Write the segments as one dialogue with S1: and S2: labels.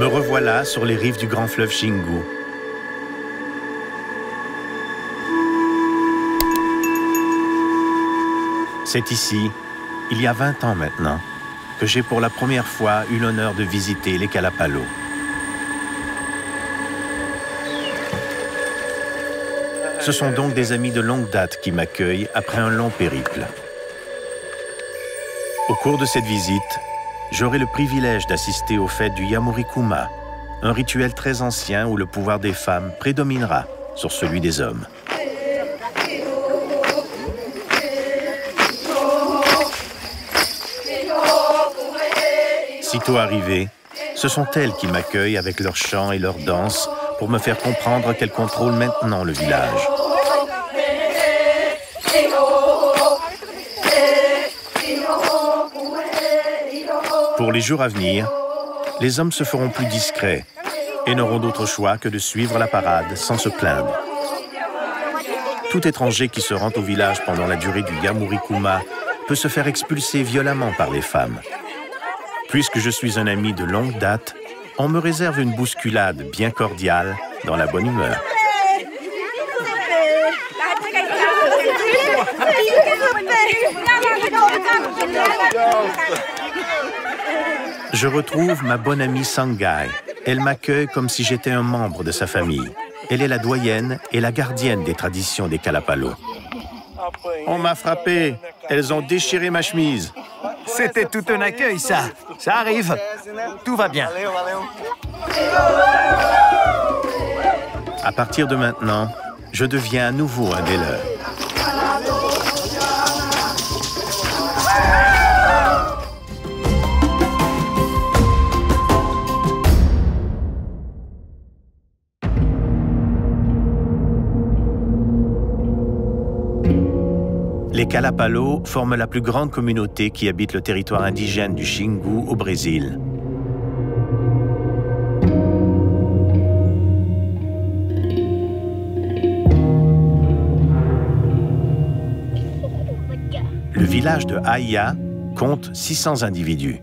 S1: Me revoilà sur les rives du grand fleuve Xingu. C'est ici, il y a 20 ans maintenant, que j'ai pour la première fois eu l'honneur de visiter les Kalapalo. Ce sont donc des amis de longue date qui m'accueillent après un long périple. Au cours de cette visite, j'aurai le privilège d'assister aux fêtes du Yamurikuma, un rituel très ancien où le pouvoir des femmes prédominera sur celui des hommes. Sitôt arrivées, ce sont elles qui m'accueillent avec leurs chants et leurs danses pour me faire comprendre qu'elles contrôlent maintenant le village. Pour les jours à venir, les hommes se feront plus discrets et n'auront d'autre choix que de suivre la parade sans se plaindre. Tout étranger qui se rend au village pendant la durée du Yamurikuma peut se faire expulser violemment par les femmes. Puisque je suis un ami de longue date, on me réserve une bousculade bien cordiale dans la bonne humeur. Je retrouve ma bonne amie Sangai. Elle m'accueille comme si j'étais un membre de sa famille. Elle est la doyenne et la gardienne des traditions des Kalapalo. On m'a frappé. Elles ont déchiré ma chemise.
S2: C'était tout un accueil, ça. Ça arrive. Tout va bien.
S1: À partir de maintenant, je deviens à nouveau un des leurs. Les Kalapalo forment la plus grande communauté qui habite le territoire indigène du Xingu au Brésil. Le village de Aia compte 600 individus.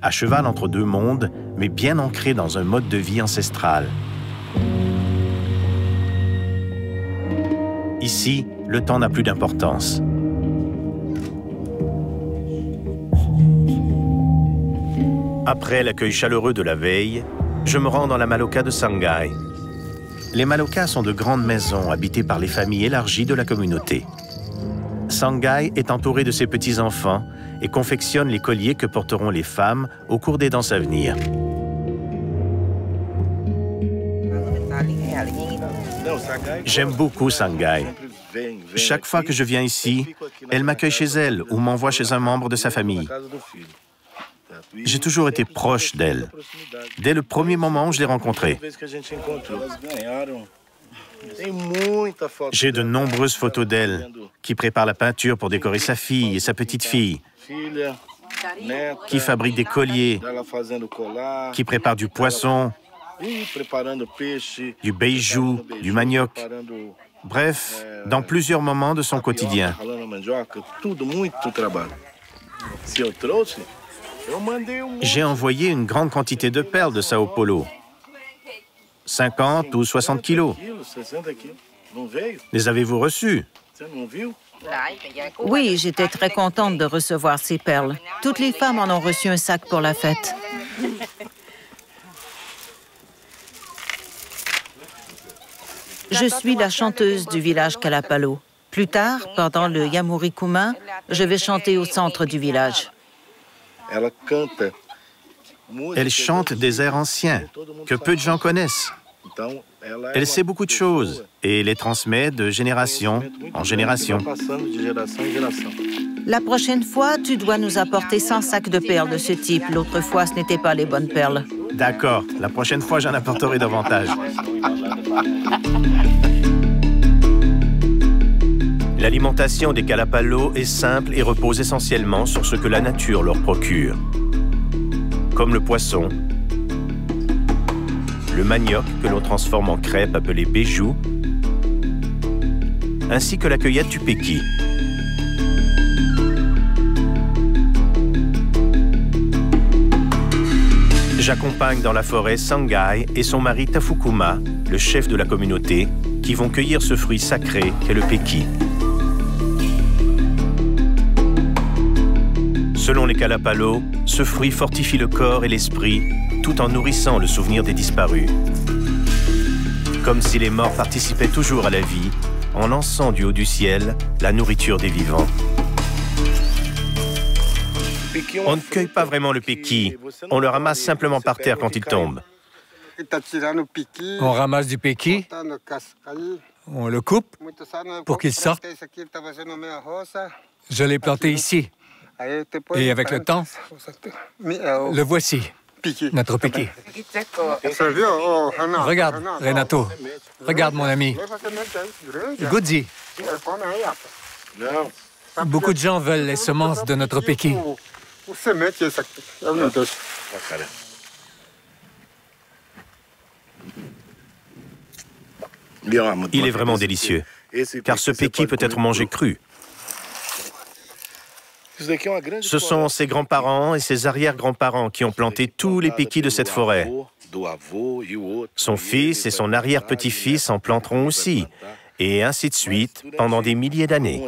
S1: À cheval entre deux mondes, mais bien ancré dans un mode de vie ancestral. Ici, le temps n'a plus d'importance. Après l'accueil chaleureux de la veille, je me rends dans la Maloka de Sangai. Les Malokas sont de grandes maisons habitées par les familles élargies de la communauté. Sangai est entouré de ses petits-enfants et confectionne les colliers que porteront les femmes au cours des danses à venir. J'aime beaucoup Sangai. Chaque fois que je viens ici, elle m'accueille chez elle ou m'envoie chez un membre de sa famille. J'ai toujours été proche d'elle, dès le premier moment où je l'ai rencontrée. J'ai de nombreuses photos d'elle, qui prépare la peinture pour décorer sa fille et sa petite-fille, qui fabrique des colliers, qui prépare du poisson, du beiju, du manioc. Bref, dans plusieurs moments de son quotidien. J'ai envoyé une grande quantité de perles de Sao Paulo. 50 ou 60 kilos. Les avez-vous reçues?
S3: Oui, j'étais très contente de recevoir ces perles. Toutes les femmes en ont reçu un sac pour la fête. Je suis la chanteuse du village Kalapalo. Plus tard, pendant le Yamurikuma, je vais chanter au centre du village.
S1: Elle chante des airs anciens que peu de gens connaissent. Elle sait beaucoup de choses et les transmet de génération en génération.
S3: La prochaine fois, tu dois nous apporter 100 sacs de perles de ce type. L'autre fois, ce n'étaient pas les bonnes perles.
S1: D'accord. La prochaine fois, j'en apporterai davantage. L'alimentation des Kalapalo est simple et repose essentiellement sur ce que la nature leur procure. Comme le poisson, le manioc que l'on transforme en crêpe appelée beiju, ainsi que la cueillette du péki. J'accompagne dans la forêt Sangai et son mari Tafukuma, le chef de la communauté, qui vont cueillir ce fruit sacré qu'est le peki. Selon les Kalapalo, ce fruit fortifie le corps et l'esprit tout en nourrissant le souvenir des disparus. Comme si les morts participaient toujours à la vie en lançant du haut du ciel la nourriture des vivants. On ne cueille pas vraiment le peki, on le ramasse simplement par terre quand il tombe.
S4: On ramasse du peki, on le coupe pour qu'il sorte. Je l'ai planté ici. Et avec le temps, le voici, notre peki. Regarde, Renato. Regarde, mon ami. Goody. Beaucoup de gens veulent les semences de notre peki.
S1: Il est vraiment délicieux, car ce peki peut être mangé cru. Ce sont ses grands-parents et ses arrière-grands-parents qui ont planté tous les pekis de cette forêt. Son fils et son arrière-petit-fils en planteront aussi, et ainsi de suite, pendant des milliers d'années.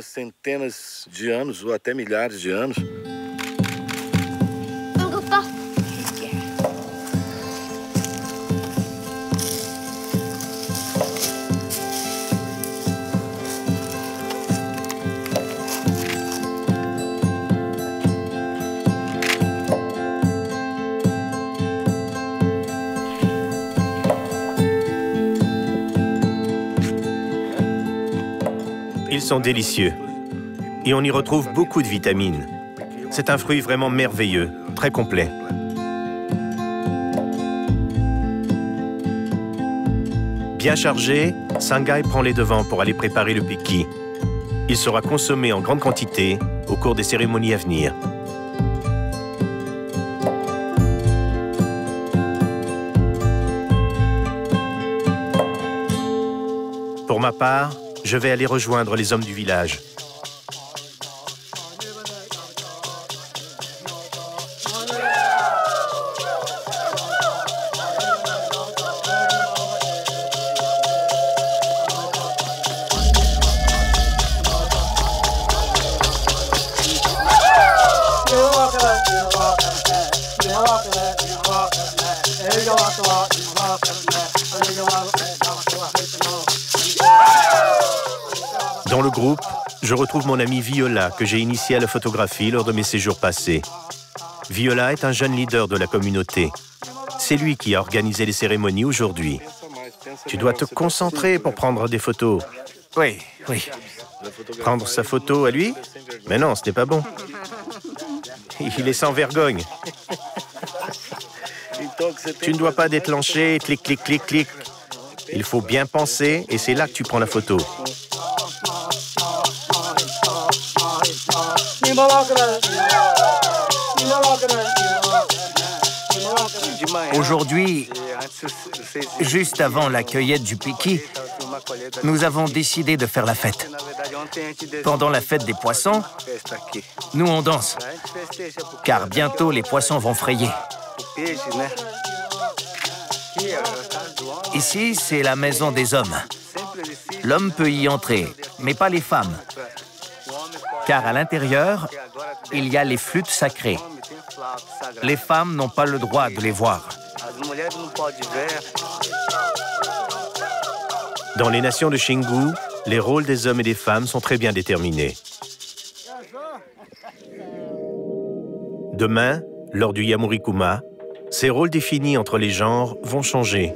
S1: Ils sont délicieux et on y retrouve beaucoup de vitamines. C'est un fruit vraiment merveilleux, très complet. Bien chargé, Sangai prend les devants pour aller préparer le peki. Il sera consommé en grande quantité au cours des cérémonies à venir. Pour ma part, je vais aller rejoindre les hommes du village. Dans le groupe, je retrouve mon ami Viola, que j'ai initié à la photographie lors de mes séjours passés. Viola est un jeune leader de la communauté. C'est lui qui a organisé les cérémonies aujourd'hui. Tu dois te concentrer pour prendre des photos.
S2: Oui.
S1: Prendre sa photo à lui? Mais non, ce n'est pas bon. Il est sans vergogne. Tu ne dois pas déclencher, clic, clic, clic, clic. Il faut bien penser et c'est là que tu prends la photo.
S2: Aujourd'hui, juste avant la cueillette du peki, nous avons décidé de faire la fête. Pendant la fête des poissons, nous on danse, car bientôt les poissons vont frayer. Ici, c'est la maison des hommes. L'homme peut y entrer, mais pas les femmes. Car à l'intérieur, il y a les flûtes sacrées. Les femmes n'ont pas le droit de les voir.
S1: Dans les nations de Xingu, les rôles des hommes et des femmes sont très bien déterminés. Demain, lors du Yamurikuma, ces rôles définis entre les genres vont changer.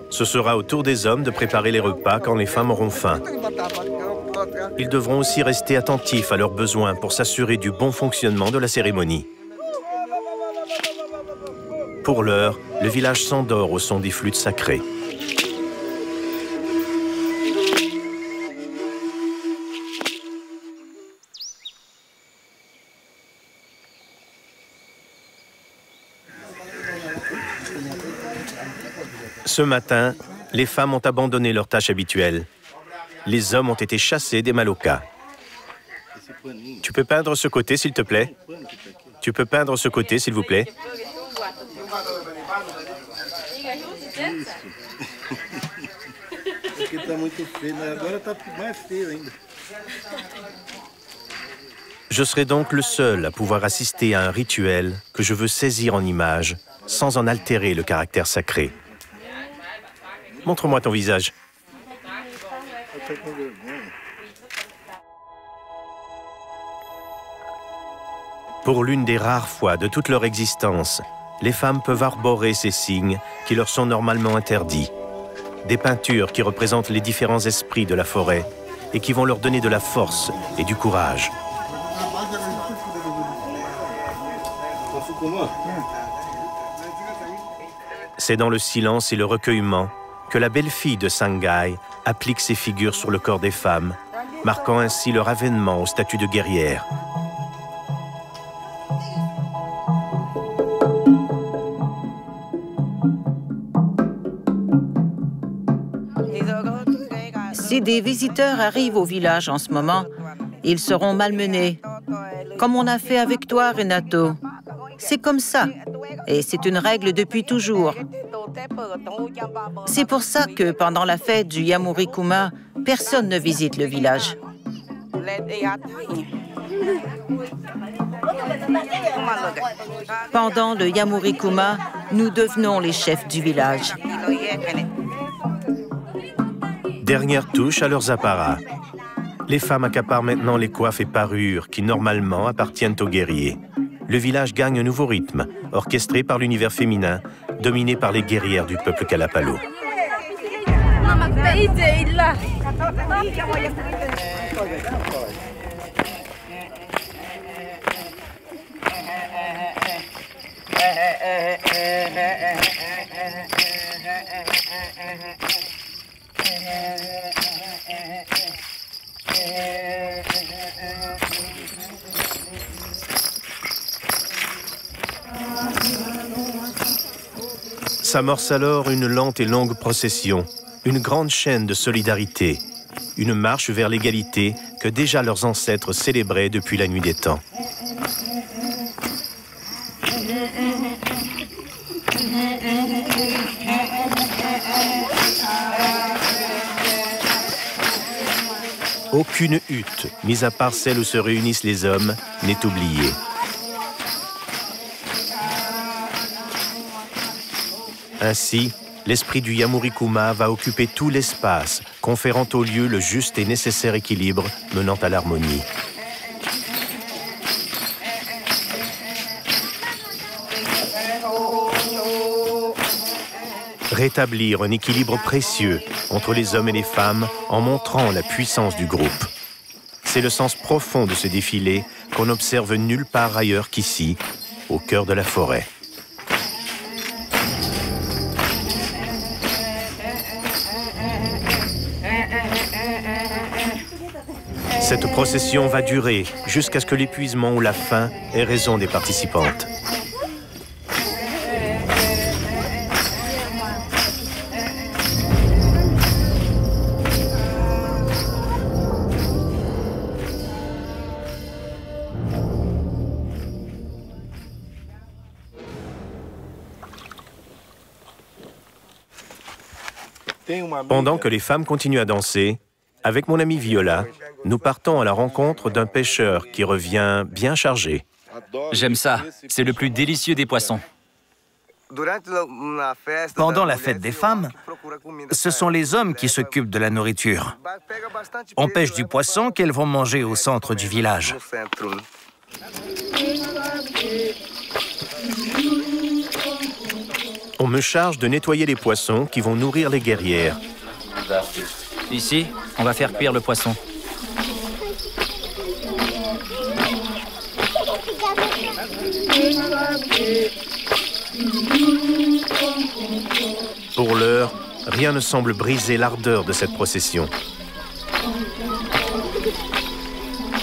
S1: Ce sera au tour des hommes de préparer les repas quand les femmes auront faim. Ils devront aussi rester attentifs à leurs besoins pour s'assurer du bon fonctionnement de la cérémonie. Pour l'heure, le village s'endort au son des flûtes sacrées. Ce matin, les femmes ont abandonné leurs tâches habituelles. Les hommes ont été chassés des Malokas. Tu peux peindre ce côté, s'il te plaît? Tu peux peindre ce côté, s'il vous plaît? Je serai donc le seul à pouvoir assister à un rituel que je veux saisir en images, sans en altérer le caractère sacré. Montre-moi ton visage. Pour l'une des rares fois de toute leur existence, les femmes peuvent arborer ces signes qui leur sont normalement interdits. Des peintures qui représentent les différents esprits de la forêt et qui vont leur donner de la force et du courage. C'est dans le silence et le recueillement que la belle-fille de Sangay applique ses figures sur le corps des femmes, marquant ainsi leur avènement au statut de guerrière.
S3: Si des visiteurs arrivent au village en ce moment, ils seront malmenés, comme on a fait avec toi, Renato. C'est comme ça, et c'est une règle depuis toujours. C'est pour ça que pendant la fête du Yamurikuma, personne ne visite le village. Pendant le Yamurikuma, nous devenons les chefs du village.
S1: Dernière touche à leurs apparats. Les femmes accaparent maintenant les coiffes et parures qui, normalement, appartiennent aux guerriers. Le village gagne un nouveau rythme, orchestré par l'univers féminin, dominé par les guerrières du peuple Kalapalo. S'amorce alors une lente et longue procession, une grande chaîne de solidarité, une marche vers l'égalité que déjà leurs ancêtres célébraient depuis la nuit des temps. Aucune hutte, mis à part celle où se réunissent les hommes, n'est oubliée. Ainsi, l'esprit du Yamurikuma va occuper tout l'espace, conférant au lieu le juste et nécessaire équilibre menant à l'harmonie. Rétablir un équilibre précieux entre les hommes et les femmes en montrant la puissance du groupe. C'est le sens profond de ce défilé qu'on n'observe nulle part ailleurs qu'ici, au cœur de la forêt. Cette procession va durer jusqu'à ce que l'épuisement ou la faim ait raison des participantes. Pendant que les femmes continuent à danser, avec mon amie Viola, nous partons à la rencontre d'un pêcheur qui revient bien chargé.
S5: J'aime ça, c'est le plus délicieux des poissons.
S2: Pendant la fête des femmes, ce sont les hommes qui s'occupent de la nourriture. On pêche du poisson qu'elles vont manger au centre du village.
S1: On me charge de nettoyer les poissons qui vont nourrir les guerrières.
S5: Ici, on va faire cuire le poisson.
S1: Pour l'heure, rien ne semble briser l'ardeur de cette procession.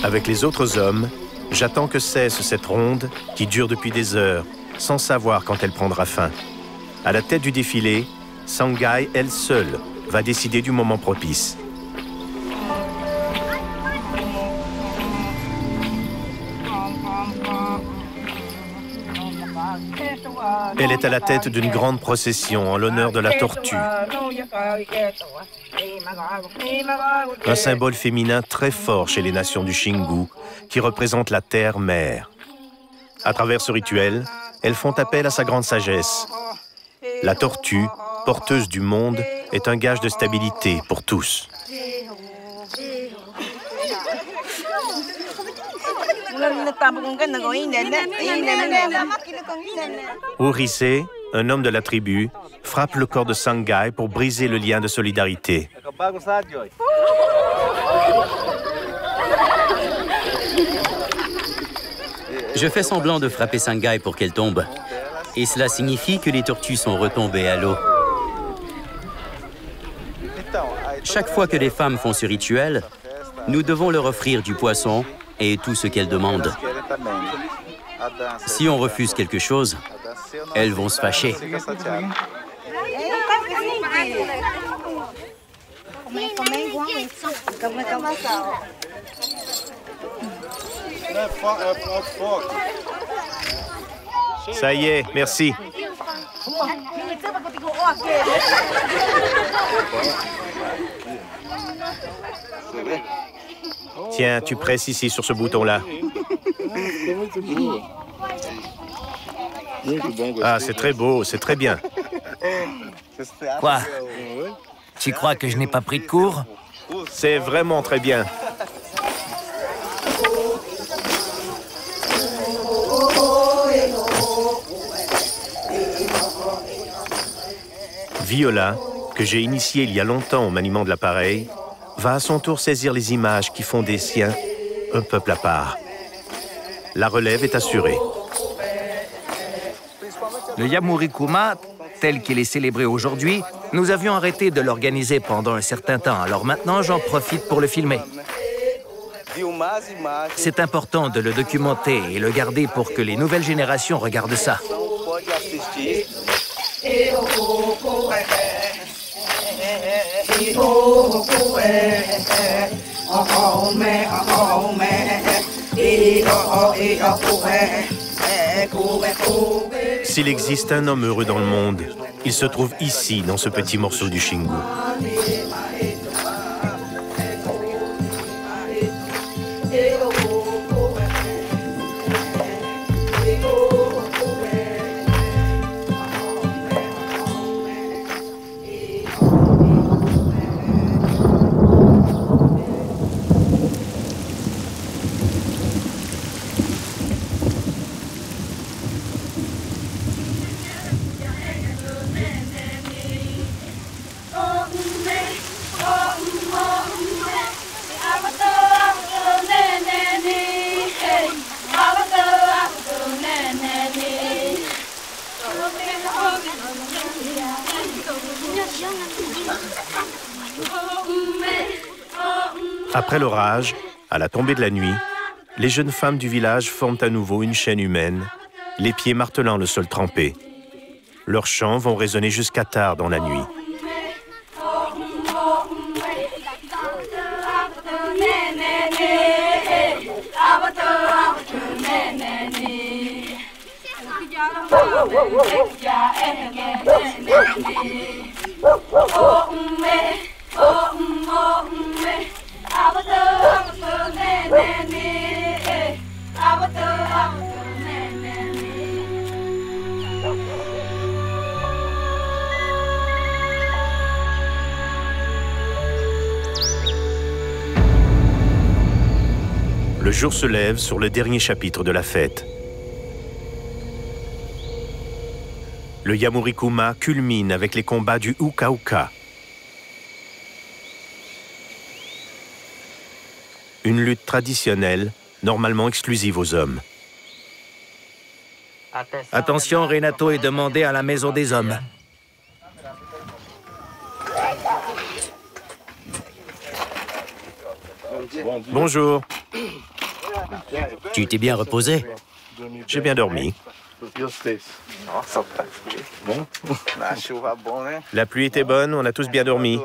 S1: Avec les autres hommes, j'attends que cesse cette ronde qui dure depuis des heures, sans savoir quand elle prendra fin. À la tête du défilé, Sangay, elle seule, va décider du moment propice. Elle est à la tête d'une grande procession en l'honneur de la tortue. Un symbole féminin très fort chez les nations du Xingu, qui représente la terre-mère. À travers ce rituel, elles font appel à sa grande sagesse. La tortue, porteuse du monde, est un gage de stabilité pour tous. Orisé, un homme de la tribu, frappe le corps de Sangai pour briser le lien de solidarité.
S6: Je fais semblant de frapper Sangai pour qu'elle tombe. Et cela signifie que les tortues sont retombées à l'eau. Chaque fois que les femmes font ce rituel, nous devons leur offrir du poisson et tout ce qu'elles demandent. Si on refuse quelque chose, elles vont se fâcher.
S1: Ça y est, merci. Tiens, tu presses ici sur ce bouton-là. Ah, c'est très beau, c'est très bien.
S2: Quoi? Tu crois que je n'ai pas pris de cours?
S1: C'est vraiment très bien. Viola, que j'ai initiée il y a longtemps au maniement de l'appareil, va à son tour saisir les images qui font des siens un peuple à part. La relève est assurée.
S2: Le Yamurikuma, tel qu'il est célébré aujourd'hui, nous avions arrêté de l'organiser pendant un certain temps, alors maintenant j'en profite pour le filmer. C'est important de le documenter et le garder pour que les nouvelles générations regardent ça.
S1: S'il existe un homme heureux dans le monde, il se trouve ici, dans ce petit morceau du Xingu. Après l'orage, à la tombée de la nuit, les jeunes femmes du village forment à nouveau une chaîne humaine, les pieds martelant le sol trempé. Leurs chants vont résonner jusqu'à tard dans la nuit. Le jour se lève sur le dernier chapitre de la fête. Le Yamurikuma culmine avec les combats du Uka-Uka. Une lutte traditionnelle, normalement exclusive aux hommes.
S2: Attention, Renato est demandé à la maison des hommes.
S1: Bonjour.
S6: Tu t'es bien reposé?
S1: J'ai bien dormi. La pluie était bonne, on a tous bien dormi.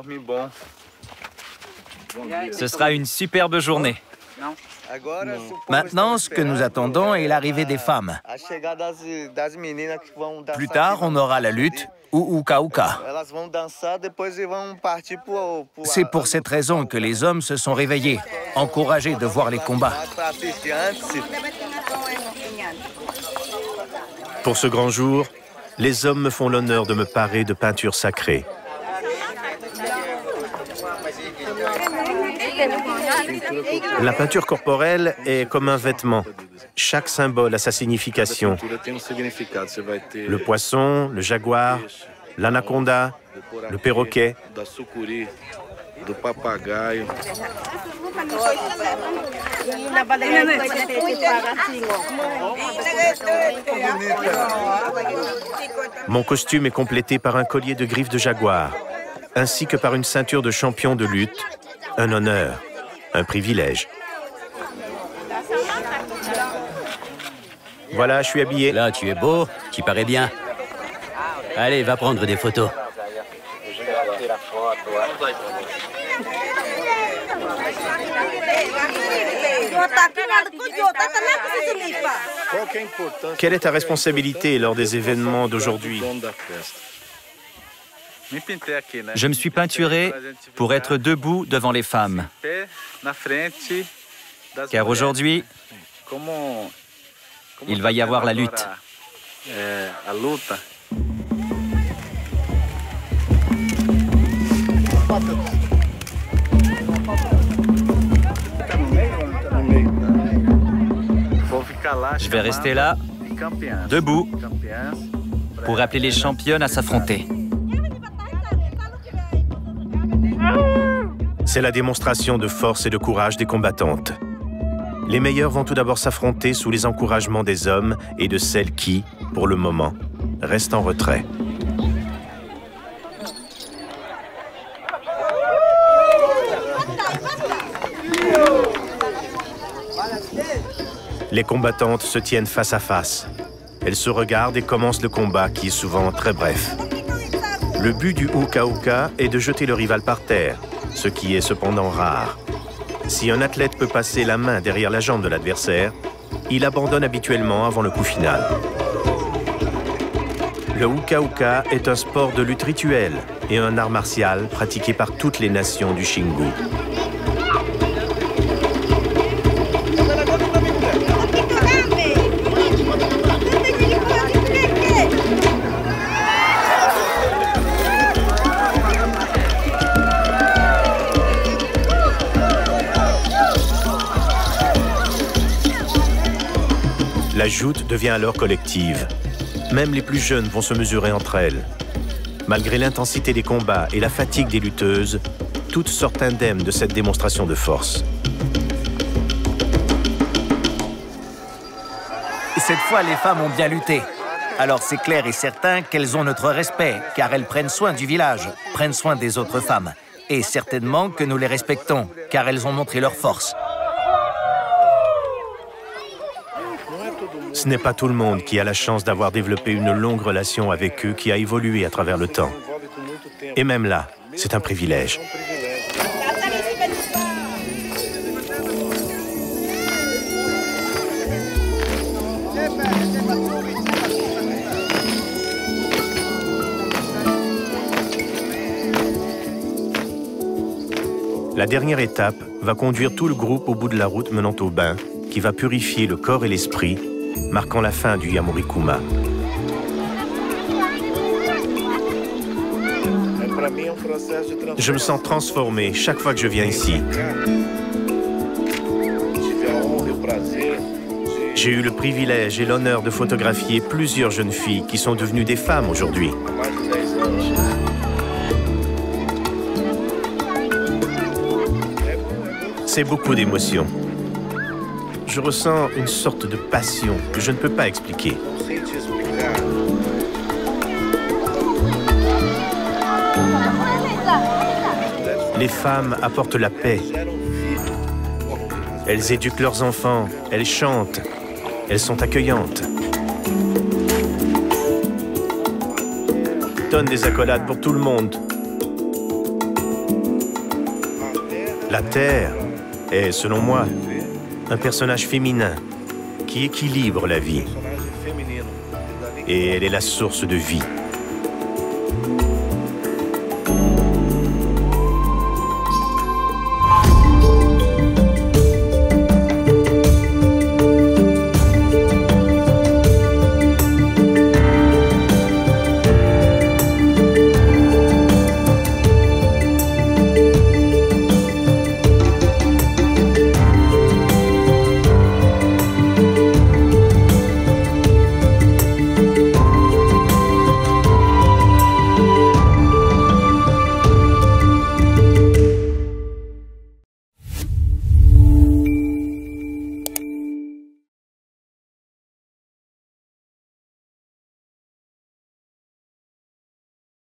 S5: Ce sera une superbe journée.
S2: Maintenant, ce que nous attendons est l'arrivée des femmes. Plus tard, on aura la lutte ou uka-uka. C'est pour cette raison que les hommes se sont réveillés, encouragés de voir les combats.
S1: Pour ce grand jour, les hommes me font l'honneur de me parer de peintures sacrées. La peinture corporelle est comme un vêtement. Chaque symbole a sa signification. Le poisson, le jaguar, l'anaconda, le perroquet. Mon costume est complété par un collier de griffes de jaguar, ainsi que par une ceinture de champion de lutte, un honneur, un privilège. Voilà, je suis habillé.
S6: Là, tu es beau, tu parais bien. Allez, va prendre des photos.
S1: Quelle est ta responsabilité lors des événements d'aujourd'hui?
S5: Je me suis peinturé pour être debout devant les femmes. Car aujourd'hui, il va y avoir la lutte. Je vais rester là, debout, pour appeler les championnes à s'affronter.
S1: C'est la démonstration de force et de courage des combattantes. Les meilleures vont tout d'abord s'affronter sous les encouragements des hommes et de celles qui, pour le moment, restent en retrait. Les combattantes se tiennent face à face. Elles se regardent et commencent le combat qui est souvent très bref. Le but du uka-uka est de jeter le rival par terre, ce qui est cependant rare. Si un athlète peut passer la main derrière la jambe de l'adversaire, il abandonne habituellement avant le coup final. Le uka-uka est un sport de lutte rituelle et un art martial pratiqué par toutes les nations du Xingu. La joute devient alors collective. Même les plus jeunes vont se mesurer entre elles. Malgré l'intensité des combats et la fatigue des lutteuses, toutes sortent indemnes de cette démonstration de force.
S2: Cette fois, les femmes ont bien lutté. Alors c'est clair et certain qu'elles ont notre respect, car elles prennent soin du village, prennent soin des autres femmes. Et certainement que nous les respectons, car elles ont montré leur force.
S1: Ce n'est pas tout le monde qui a la chance d'avoir développé une longue relation avec eux qui a évolué à travers le temps. Et même là, c'est un privilège. La dernière étape va conduire tout le groupe au bout de la route menant au bain, qui va purifier le corps et l'esprit, marquant la fin du Yamurikuma. Je me sens transformé chaque fois que je viens ici. J'ai eu le privilège et l'honneur de photographier plusieurs jeunes filles qui sont devenues des femmes aujourd'hui. C'est beaucoup d'émotions. Je ressens une sorte de passion que je ne peux pas expliquer. Les femmes apportent la paix. Elles éduquent leurs enfants, elles chantent, elles sont accueillantes. Donnent des accolades pour tout le monde. La terre est, selon moi, un personnage féminin qui équilibre la vie. Et elle est la source de vie.